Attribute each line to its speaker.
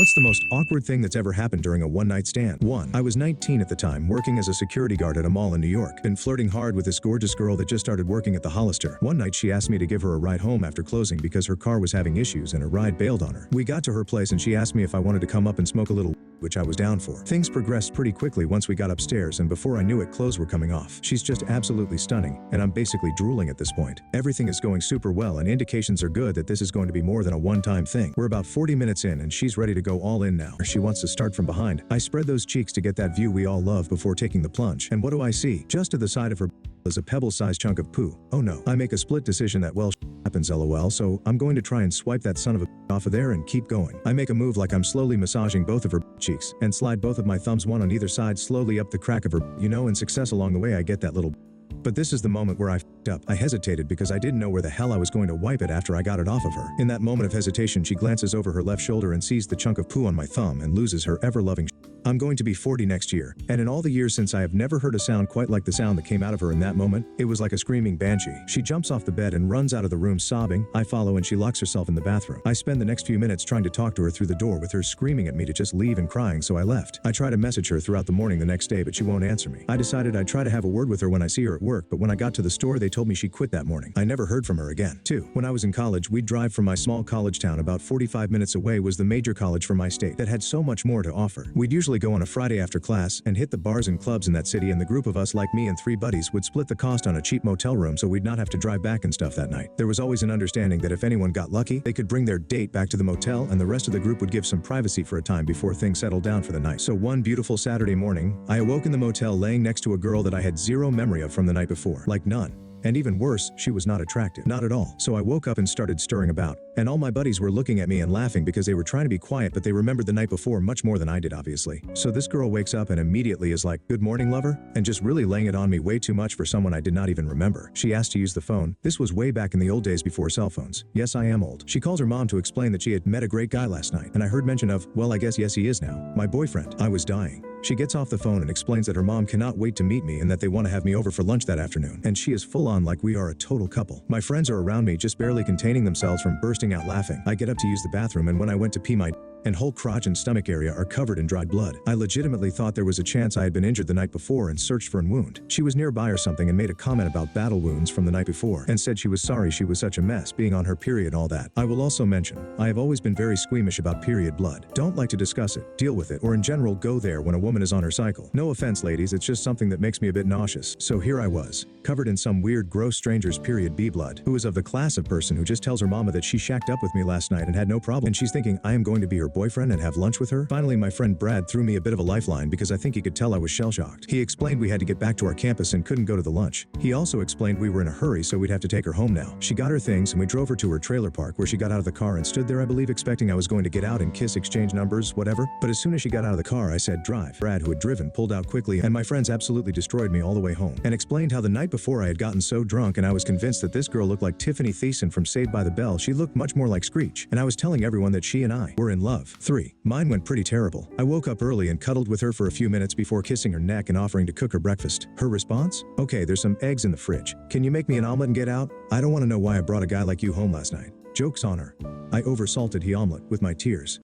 Speaker 1: What's the most awkward thing that's ever happened during a one-night stand? 1. I was 19 at the time, working as a security guard at a mall in New York. Been flirting hard with this gorgeous girl that just started working at the Hollister. One night she asked me to give her a ride home after closing because her car was having issues and a ride bailed on her. We got to her place and she asked me if I wanted to come up and smoke a little, which I was down for. Things progressed pretty quickly once we got upstairs, and before I knew it, clothes were coming off. She's just absolutely stunning, and I'm basically drooling at this point. Everything is going super well and indications are good that this is going to be more than a one-time thing. We're about 40 minutes in and she's ready to go all in now. She wants to start from behind. I spread those cheeks to get that view we all love before taking the plunge. And what do I see? Just to the side of her is a pebble-sized chunk of poo. Oh no. I make a split decision that, well, happens lol, so I'm going to try and swipe that son of a off of there and keep going. I make a move like I'm slowly massaging both of her cheeks and slide both of my thumbs, one on either side, slowly up the crack of her, in success along the way I get that little. But this is the moment where I f***ed up. I hesitated because I didn't know where the hell I was going to wipe it after I got it off of her. In that moment of hesitation, she glances over her left shoulder and sees the chunk of poo on my thumb and loses her ever-loving I'm going to be 40 next year, and in all the years since I have never heard a sound quite like the sound that came out of her in that moment. It was like a screaming banshee. She jumps off the bed and runs out of the room sobbing. I follow and she locks herself in the bathroom. I spend the next few minutes trying to talk to her through the door with her screaming at me to just leave and crying, so I left. I try to message her throughout the morning the next day, but she won't answer me. I decided I'd try to have a word with her when I see her at work, but when I got to the store they told me she quit that morning. I never heard from her again. 2. When I was in college, we'd drive from my small college town. About 45 minutes away was the major college from my state that had so much more to offer. We'd usually go on a Friday after class and hit the bars and clubs in that city, and the group of us, like me and 3 buddies, would split the cost on a cheap motel room so we'd not have to drive back and stuff that night. There was always an understanding that if anyone got lucky, they could bring their date back to the motel and the rest of the group would give some privacy for a time before things settled down for the night. So one beautiful Saturday morning, I awoke in the motel laying next to a girl that I had zero memory of from the night before. Like none. And even worse, she was not attractive. Not at all. So I woke up and started stirring about. And all my buddies were looking at me and laughing because they were trying to be quiet, but they remembered the night before much more than I did, obviously. So this girl wakes up and immediately is like, "Good morning, lover," and just really laying it on me way too much for someone I did not even remember. She asked to use the phone. This was way back in the old days before cell phones. Yes, I am old. She calls her mom to explain that she had met a great guy last night, and I heard mention of, well, I guess yes he is now. My boyfriend. I was dying. She gets off the phone and explains that her mom cannot wait to meet me and that they want to have me over for lunch that afternoon. And she is full on like we are a total couple. My friends are around me just barely containing themselves from bursting out laughing. I get up to use the bathroom, and when I went to pee, my and whole crotch and stomach area are covered in dried blood. I legitimately thought there was a chance I had been injured the night before and searched for a wound. She was nearby or something and made a comment about battle wounds from the night before and said she was sorry she was such a mess being on her period and all that. I will also mention, I have always been very squeamish about period blood. Don't like to discuss it, deal with it, or in general go there when a woman is on her cycle. No offense, ladies, it's just something that makes me a bit nauseous. So here I was, covered in some weird gross stranger's period B blood, who is of the class of person who just tells her mama that she shacked up with me last night and had no problem, and she's thinking I am going to be her boyfriend and have lunch with her. Finally, my friend Brad threw me a bit of a lifeline because I think he could tell I was shell-shocked. He explained we had to get back to our campus and couldn't go to the lunch. He also explained we were in a hurry, so we'd have to take her home now. She got her things and we drove her to her trailer park, where she got out of the car and stood there, I believe, expecting I was going to get out and kiss, exchange numbers, whatever. But as soon as she got out of the car, I said drive. Brad, who had driven, pulled out quickly, and my friends absolutely destroyed me all the way home, and explained how the night before I had gotten so drunk and I was convinced that this girl looked like Tiffany Thiessen from Saved by the Bell. She looked much more like Screech, and I was telling everyone that she and I were in love. 3. Mine went pretty terrible. I woke up early and cuddled with her for a few minutes before kissing her neck and offering to cook her breakfast. Her response? "Okay, there's some eggs in the fridge. Can you make me an omelet and get out? I don't want to know why I brought a guy like you home last night." Joke's on her. I oversalted he omelet with my tears.